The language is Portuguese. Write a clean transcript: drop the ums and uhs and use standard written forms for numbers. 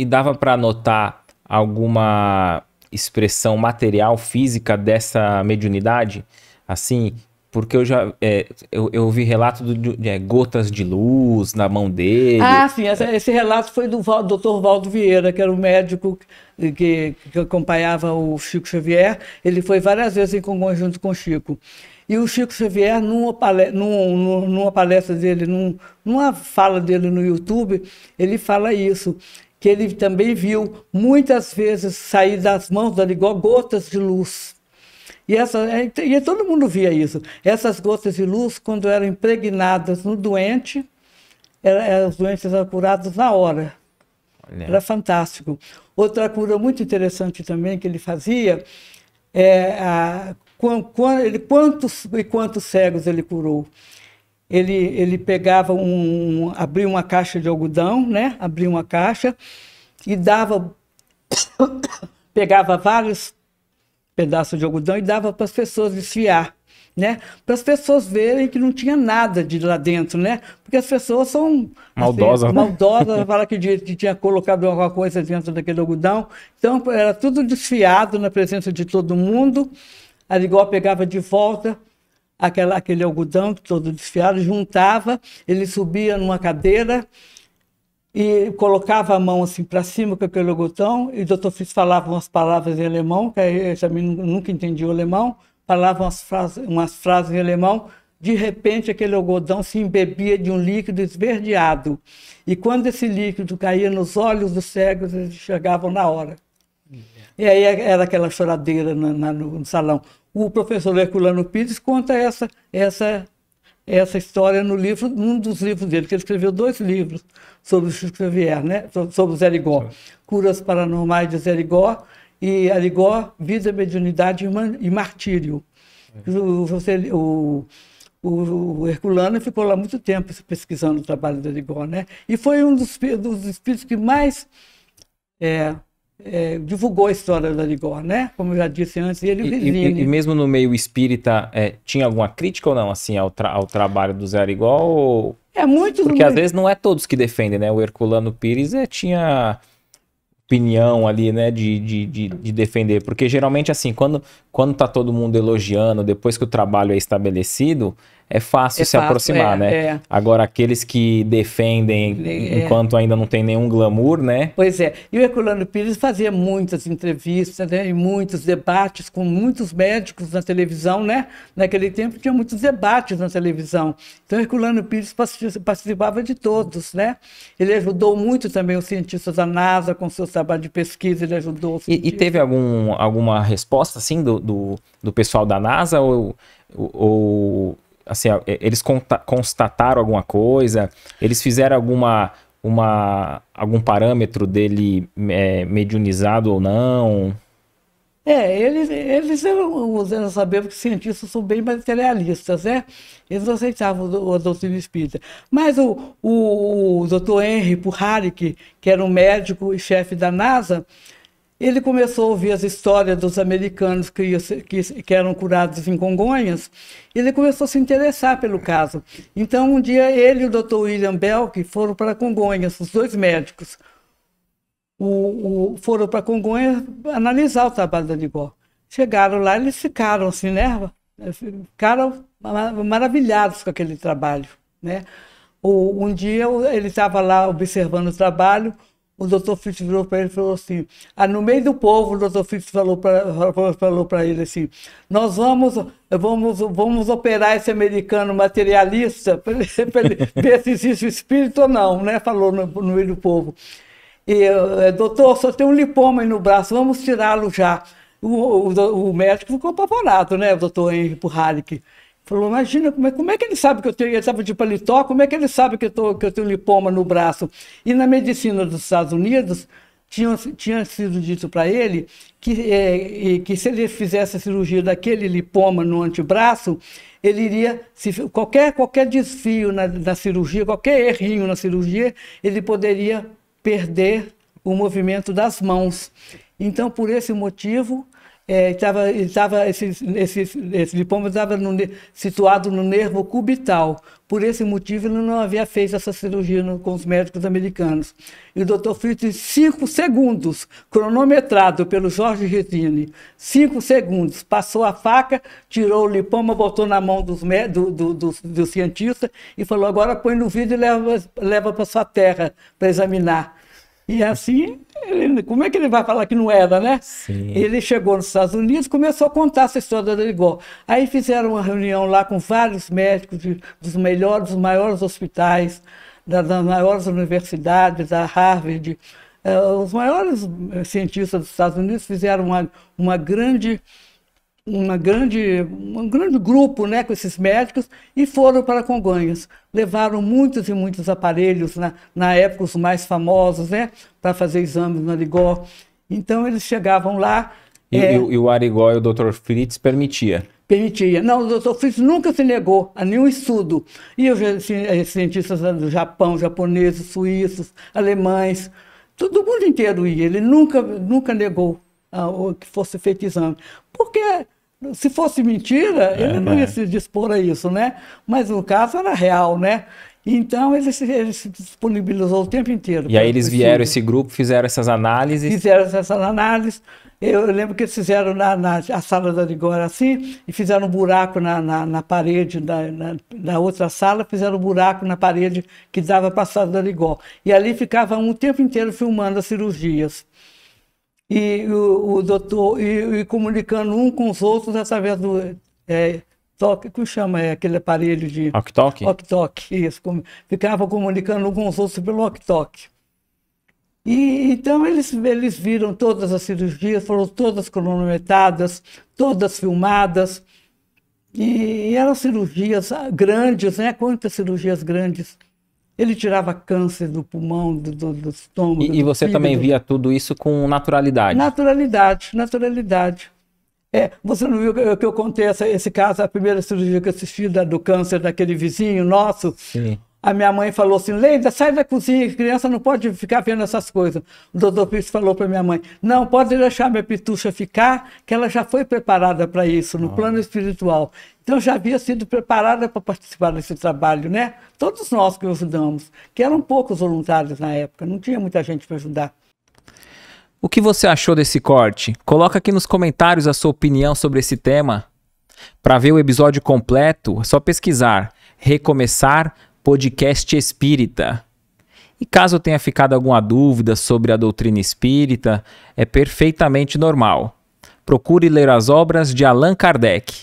E dava para notar alguma expressão material, física dessa mediunidade? Assim, porque eu vi relato de gotas de luz na mão dele. Ah, sim, esse relato foi do Dr. Valdo Vieira, que era o médico que acompanhava o Chico Xavier. Ele foi várias vezes em Congonhas junto com o Chico. E o Chico Xavier, numa palestra dele, numa fala dele no YouTube, ele fala isso, que ele também viu muitas vezes sair das mãos da igual gotas de luz. E todo mundo via isso. Essas gotas de luz, quando eram impregnadas no doente, os doentes eram curados na hora. Olha. Era fantástico. Outra cura muito interessante também que ele fazia quantos cegos ele curou. Ele pegava abria uma caixa de algodão, né? Abria uma caixa e pegava vários pedaços de algodão e dava para as pessoas desfiar, né? Para as pessoas verem que não tinha nada de lá dentro, né? Porque as pessoas são Maldosas, assim, maldosas, fala que tinha colocado alguma coisa dentro daquele algodão. Então era tudo desfiado na presença de todo mundo. A Arigó pegava de volta aquele algodão todo desfiado, juntava, ele subia numa cadeira e colocava a mão assim para cima com aquele algodão, e o doutor Fritz falava umas palavras em alemão, que eu também nunca entendi o alemão, falava umas frases em alemão. De repente aquele algodão se embebia de um líquido esverdeado, e quando esse líquido caía nos olhos dos cegos, eles chegavam na hora. E aí era aquela choradeira no salão. O professor Herculano Pires conta essa história no livro, num dos livros dele, que ele escreveu 2 livros sobre o Chico Xavier, né? Sobre o Zé Arigó. Curas Paranormais de Zé Arigó e Arigó, Vida, Mediunidade e Martírio. O Herculano ficou lá muito tempo pesquisando o trabalho do Arigó, né? E foi um dos espíritos que mais divulgou a história do Arigó, né? Como eu já disse antes, ele e o Virgínio. E mesmo no meio espírita, tinha alguma crítica ou não, assim, ao trabalho do Zé Arigó? Ou... Porque às vezes não é todos que defendem, né? O Herculano Pires tinha opinião ali, né, de defender. Porque geralmente, assim, quando tá todo mundo elogiando, depois que o trabalho é estabelecido, é fácil se aproximar, né? Agora, aqueles que defendem enquanto ainda não tem nenhum glamour, né? Pois é. E o Herculano Pires fazia muitas entrevistas, né? E muitos debates com muitos médicos na televisão, né? Naquele tempo tinha muitos debates na televisão. Então, o Herculano Pires participava de todos, né? Ele ajudou muito também os cientistas da NASA com seus trabalhos de pesquisa, ele ajudou os cientistas. E teve alguma resposta, assim, do pessoal da NASA ou assim, eles constataram alguma coisa? Eles fizeram algum parâmetro dele mediunizado ou não? Eles eram saber que os cientistas são bem materialistas, né? Eles não aceitavam a doutrina espírita. Mas o Dr. Henry Puharich, que era um médico e chefe da NASA, ele começou a ouvir as histórias dos americanos que eram curados em Congonhas, e ele começou a se interessar pelo caso. Então, um dia, ele e o Dr. William Belk foram para Congonhas, os 2 médicos. Foram para Congonhas analisar o trabalho da Arigó. Chegaram lá, eles ficaram assim, né? Ficaram maravilhados com aquele trabalho, né? Um dia, ele estava lá observando o trabalho. O doutor Fritz virou para ele e falou assim, no meio do povo, o doutor Fritz falou para ele assim, nós vamos operar esse americano materialista para ele ver se existe o espírito ou não, né? Falou no meio do povo. E, doutor, só tem um lipoma aí no braço, vamos tirá-lo já. O médico ficou apavorado, né? O doutor Henry Puharich. Falou, imagina, como é que ele sabe que ele estava de paletó, como é que ele sabe que eu tenho lipoma no braço? E na medicina dos Estados Unidos, tinha sido dito para ele que se ele fizesse a cirurgia daquele lipoma no antebraço, ele iria, qualquer desvio na cirurgia, qualquer errinho na cirurgia, ele poderia perder o movimento das mãos. Então, por esse motivo, Esse lipoma estava situado no nervo cubital. Por esse motivo, ele não havia feito essa cirurgia com os médicos americanos. E o Dr. Fritz, em 5 segundos, cronometrado pelo Jorge Resini, 5 segundos, passou a faca, tirou o lipoma, botou na mão do cientista e falou: agora põe no vidro e leva para sua terra para examinar. E assim, como é que ele vai falar que não era, né? Sim. Ele chegou nos Estados Unidos e começou a contar essa história da Arigó. Aí fizeram uma reunião lá com vários médicos dos maiores hospitais, das maiores universidades, da Harvard. Os maiores cientistas dos Estados Unidos fizeram um grande grupo, né, com esses médicos e foram para Congonhas. Levaram muitos e muitos aparelhos, na época os mais famosos, né, para fazer exames no Arigó. Então eles chegavam lá... E o Arigó e o Dr. Fritz permitia? Permitia. Não, o Dr. Fritz nunca se negou a nenhum estudo. E os cientistas do Japão, japoneses, suíços, alemães, todo mundo inteiro ia. Ele nunca negou que fosse feito exame. Porque se fosse mentira, ele não ia se dispor a isso, né? Mas o caso era real, né? Então ele se disponibilizou o tempo inteiro. E aí eles vieram, esse grupo, fizeram essas análises? Fizeram essas análises. Eu lembro que eles fizeram na sala da Arigó assim, e fizeram um buraco na parede da outra sala, fizeram um buraco na parede que dava para a sala da Arigó. E ali ficavam o tempo inteiro filmando as cirurgias. E o doutor, e comunicando um com os outros através do toque, como chama? Aquele aparelho de... Walkie-talkie? Walkie-talkie, isso. Ficavam comunicando um com os outros pelo walkie-talkie. E então eles viram todas as cirurgias, foram todas cronometradas, todas filmadas. E eram cirurgias grandes, né? Quantas cirurgias grandes. Ele tirava câncer do pulmão, do estômago. E você também via tudo isso com naturalidade? Naturalidade. Você não viu que eu contei esse caso, a primeira cirurgia que eu assisti do câncer daquele vizinho nosso? Sim. A minha mãe falou assim: Leida, sai da cozinha, criança não pode ficar vendo essas coisas. O doutor Fritz falou para minha mãe: não, pode deixar minha pitucha ficar, que ela já foi preparada para isso, no plano espiritual. Então já havia sido preparada para participar desse trabalho, né? Todos nós que ajudamos, que eram poucos voluntários na época, não tinha muita gente para ajudar. O que você achou desse corte? Coloca aqui nos comentários a sua opinião sobre esse tema. Para ver o episódio completo, é só pesquisar Recomeçar Podcast Espírita. E caso tenha ficado alguma dúvida sobre a doutrina espírita, é perfeitamente normal. Procure ler as obras de Allan Kardec.